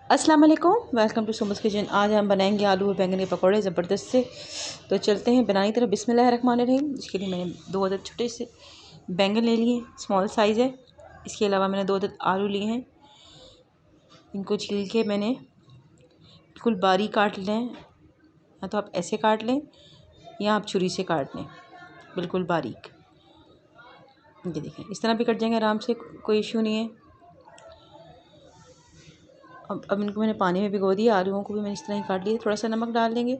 अस्सलाम वालेकुम, welcome to सुमस kitchen. आज हम बनाएंगे आलू और बैंगन के पकौड़े ज़बरदस्त से। तो चलते हैं बनाने की तरफ। बिस्मिल्लाहिर्रहमानिर्रहीम। इसके लिए मैंने 2 अदद छोटे से बैंगन ले लिए, स्मॉल साइज़ है। इसके अलावा मैंने 2 अदद आलू लिए हैं। इनको छील के मैंने बिल्कुल बारीक काट लें, या तो आप ऐसे काट लें या आप छुरी से काट लें बिल्कुल बारीक। ये देखें, इस तरह भी कट जाएंगे आराम से, कोई इशू नहीं है। अब इनको मैंने पानी में भिगो दिया। आलूओं को भी मैंने इस तरह ही काट लिया। थोड़ा सा नमक डाल देंगे।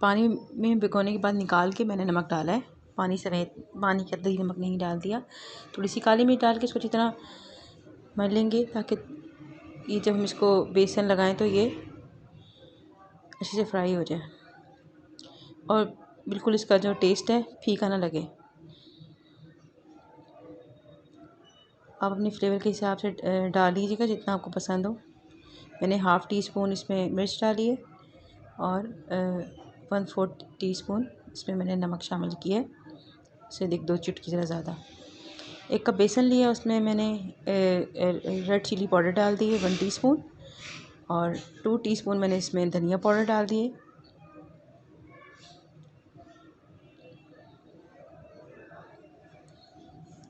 पानी में भिगोने के बाद निकाल के मैंने नमक डाला है, पानी समेत। पानी के अंदर ही नमक नहीं डाल दिया। थोड़ी सी काली मिर्च डाल के इसको अच्छी तरह मल लेंगे, ताकि ये जब हम इसको बेसन लगाएं तो ये अच्छे से फ्राई हो जाए और बिल्कुल इसका जो टेस्ट है फीका ना लगे। आप अपने फ्लेवर के हिसाब से डाल लीजिएगा, जितना आपको पसंद हो। मैंने ½ टी स्पून इसमें मिर्च डाली है और 1/4 टीस्पून इसमें मैंने नमक शामिल किया है, इसे 1-2 चुटकी ज़रा ज़्यादा। 1 कप बेसन लिया, उसमें मैंने रेड चिली पाउडर डाल दी है 1 टीस्पून, और 2 टीस्पून मैंने इसमें धनिया पाउडर डाल दिए।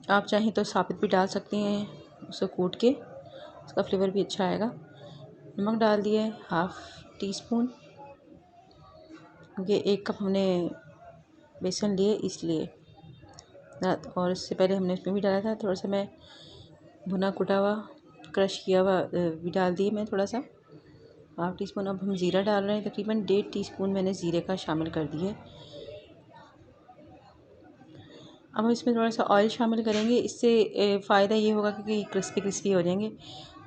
आप चाहें तो साबित भी डाल सकते हैं, उसे कूट के, उसका फ्लेवर भी अच्छा आएगा। नमक डाल दिया है ½ टीस्पून, क्योंकि 1 कप हमने बेसन लिए इसलिए। और इससे पहले हमने इसमें भी डाला था थोड़ा सा, मैं भुना कुटा हुआ क्रश किया हुआ भी डाल दिए मैं थोड़ा सा, ½ टीस्पून। अब हम ज़ीरा डाल रहे हैं, तकरीबन 1.5 टीस्पून मैंने ज़ीरे का शामिल कर दिया। अब हम इसमें थोड़ा सा ऑयल शामिल करेंगे। इससे फ़ायदा ये होगा कि क्रिस्पी क्रिस्पी हो जाएंगे।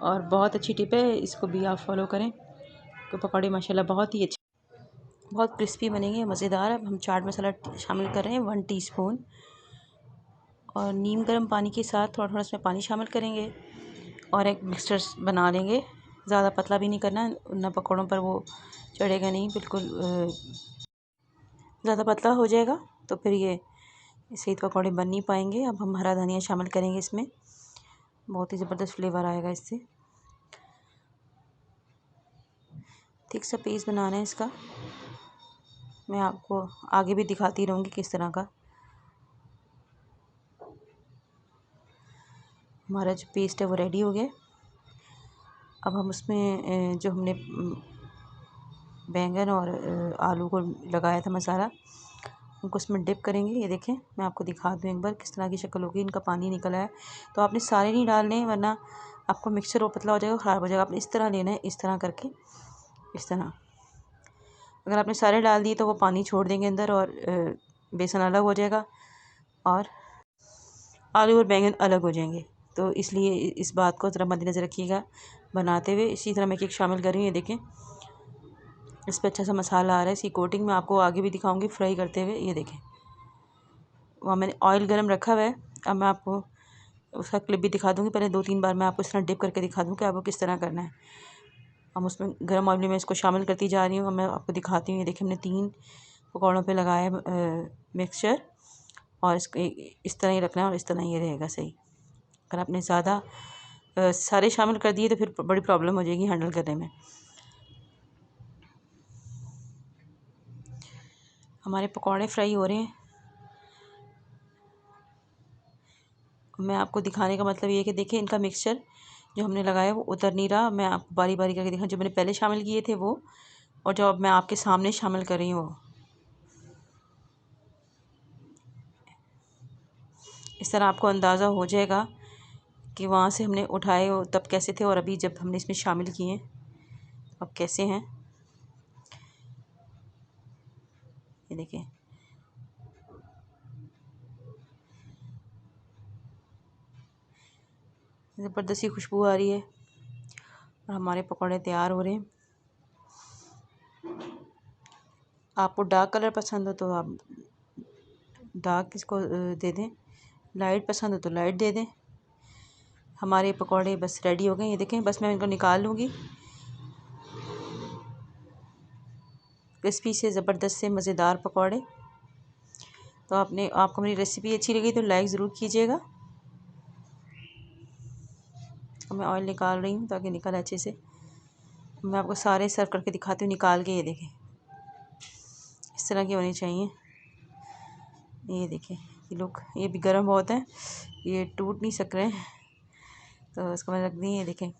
और बहुत अच्छी टिप है, इसको भी आप फॉलो करें तो पकौड़े माशाल्लाह बहुत ही अच्छे, बहुत क्रिस्पी बनेंगे, मज़ेदार। अब हम चाट मसाला शामिल कर रहे हैं 1 टीस्पून, और नीम गर्म पानी के साथ थोड़ा थोड़ा इसमें पानी शामिल करेंगे और एक मिक्सचर बना लेंगे। ज़्यादा पतला भी नहीं करना, ना पकौड़ों पर वो चढ़ेगा नहीं, बिल्कुल ज़्यादा पतला हो जाएगा तो फिर ये सही पकौड़े बन नहीं पाएंगे। अब हम हरा धनिया शामिल करेंगे इसमें, बहुत ही ज़बरदस्त फ्लेवर आएगा इससे। थिक सा पेस्ट बनाना है इसका, मैं आपको आगे भी दिखाती रहूँगी किस तरह का। हमारा जो पेस्ट है वो रेडी हो गया। अब हम उसमें जो हमने बैंगन और आलू को लगाया था मसाला, उनको उसमें डिप करेंगे। ये देखें, मैं आपको दिखा दूँ एक बार किस तरह की शक्ल होगी। इनका पानी निकला है, तो आपने सारे नहीं डालने, वरना आपको मिक्सचर वो पतला हो जाएगा, ख़राब हो जाएगा। आपने इस तरह लेना है, इस तरह करके, इस तरह। अगर आपने सारे डाल दिए तो वो पानी छोड़ देंगे अंदर, और बेसन अलग हो जाएगा और आलू और बैंगन अलग हो जाएंगे। तो इसलिए इस बात को ज़रा मद्देनज़र रखिएगा बनाते हुए। इसी तरह मैं केक शामिल कर रही हूँ। ये देखें, इस पर अच्छा सा मसाला आ रहा है, इसकी कोटिंग मैं आपको आगे भी दिखाऊंगी फ्राई करते हुए। ये देखें, वहाँ मैंने ऑयल गरम रखा हुआ है। अब मैं आपको उसका क्लिप भी दिखा दूँगी। पहले 2-3 बार मैं आपको इस तरह डिप करके दिखा दूँ कि आपको किस तरह करना है। हम उसमें गर्म ऑयल में इसको शामिल करती जा रही हूँ। मैं आपको दिखाती हूँ। ये देखिए, हमने 3 पकौड़ों पे लगाया मिक्सचर, और इसको इस तरह ही रखना है और इस तरह ये रहेगा सही। अगर आपने ज़्यादा सारे शामिल कर दिए तो फिर बड़ी प्रॉब्लम हो जाएगी हैंडल करने में। हमारे पकौड़े फ्राई हो रहे हैं। मैं आपको दिखाने का मतलब ये है कि देखिए, इनका मिक्सचर जो हमने लगाया वो उतर नहीं रहा। मैं आपको बारी बारी करके दिखा, जो मैंने पहले शामिल किए थे वो, और जो अब मैं आपके सामने शामिल कर रही हूँ वो। इस तरह आपको अंदाज़ा हो जाएगा कि वहाँ से हमने उठाए हो तब कैसे थे, और अभी जब हमने इसमें शामिल किए हैं अब कैसे हैं। ये देखें, ज़बरदस्त सी खुशबू आ रही है और हमारे पकौड़े तैयार हो रहे हैं। आपको डार्क कलर पसंद हो तो आप डार्क इसको दे दें, लाइट पसंद हो तो लाइट दे दें। हमारे पकौड़े बस रेडी हो गए। ये देखें, बस मैं इनको निकाल लूँगी। क्रिस्पी से ज़बरदस्त से मज़ेदार पकौड़े। तो आपको मेरी रेसिपी अच्छी लगी तो लाइक ज़रूर कीजिएगा। इसको मैं ऑयल निकाल रही हूँ ताकि निकल अच्छे से। मैं आपको सारे सर्व करके दिखाती हूँ निकाल के। ये देखें इस तरह की होनी चाहिए। ये देखें ये लोग, ये भी गर्म बहुत है, ये टूट नहीं सक रहे हैं, तो इसको मैं रख दी। ये देखें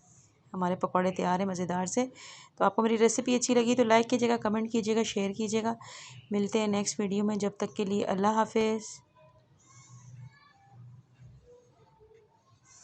हमारे पकौड़े तैयार हैं मज़ेदार से। तो आपको मेरी रेसिपी अच्छी लगी तो लाइक कीजिएगा, कमेंट कीजिएगा, शेयर कीजिएगा। मिलते हैं नेक्स्ट वीडियो में, जब तक के लिए अल्लाह हाफिज़।